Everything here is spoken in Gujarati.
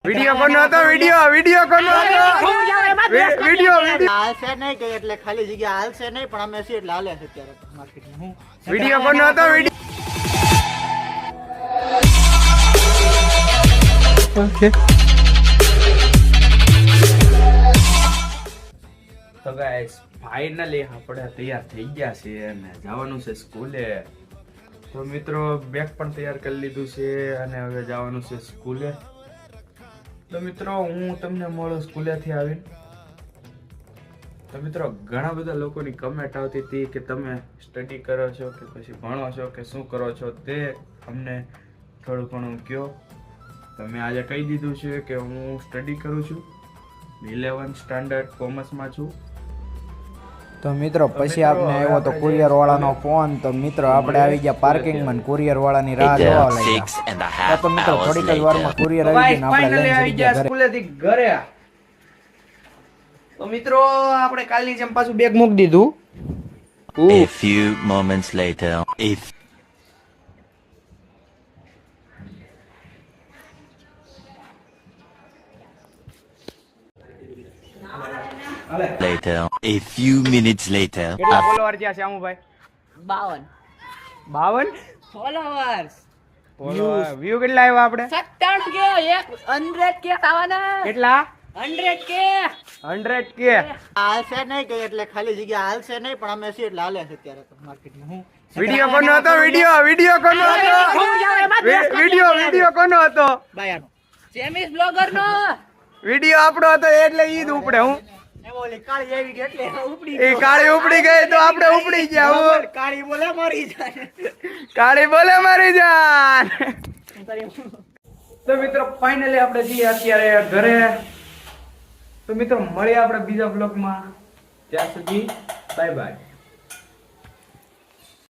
વિડિયો કોનો હતો વિડિયો કોનો હતો વિડિયો હાલશે નહીં કે એટલે ખાલી જગ્યા હાલશે નહીં પણ અમે છીએ એટલે હાલે છે અત્યારે માર્કેટમાં હું વિડિયો કોનો હતો ઓકે તો ગાઈસ ફાઇનલી આપણે તૈયાર થઈ ગયા છીએ અને જવાનું છે સ્કૂલે. તો મિત્રો બેગ પણ તૈયાર કરી લીધું છે અને હવે જવાનું છે સ્કૂલે. તો મિત્રો હું તમને મળું સ્કૂલેથી આવીને. તો મિત્રો ઘણા બધા લોકોની કમેન્ટ આવતી હતી કે તમે સ્ટડી કરો છો કે પછી ભણો છો કે શું કરો છો તે અમને થોડું ઘણું કહો. તો મેં આજે કહી દીધું છે કે હું સ્ટડી કરું છું, 11th સ્ટાન્ડર્ડ કોમર્સમાં છું. તો મિત્રો પછી આપને આવ્યો તો કુરિયર વાળાનો ફોન. તો મિત્રો આપણે આવી ગયા પાર્કિંગમાં, કુરિયર વાળાની રાહ જોવા લાગ્યા. તો મિત્રો થોડીક જ વારમાં કુરિયર આવી ગયું, આપણે લઈને આવી ગયા સ્કૂલેથી ઘરે. તો મિત્રો આપણે કાલની જેમ પાછું બેગ મૂકી દીધું. A few moments later, a few minutes later. કેટલા ફોલોવર થયા છે આમુભાઈ? 52 ફોલોવર્સ વ્યૂ કેટલા આવ્યા આપણે? 97 કે 100 કે આવવાના. કેટલા? 100 કે 100k. હાલશે નહીં કે એટલે ખાલી જગ્યા હાલશે નહીં પણ અમે છીએ એટલે હાલે છે અત્યારે માર્કેટમાં હું વિડિયો કોનો હતો વિડિયો કોનો હતો વિડિયો કોનો હતો? બાયાનો સેમિસ બ્લોગર નો વિડિયો આપણો હતો એટલે ઈ જ ઉપડે. હું એવો ઓલી કાળી આવી ગઈ એટલે ઉપડી એ કાળી ઉપડી ગઈ તો આપણે ઉપડી ગયા. હું કાળી બોલે મરી જાય કાળી બોલે મારી જાન. તો મિત્રો ફાઇનલી આપણે જઈએ અત્યારે ઘરે. તો મિત્રો મળીએ આપણે બીજા બ્લોગમાં. ત્યાં સુધી બાય બાય.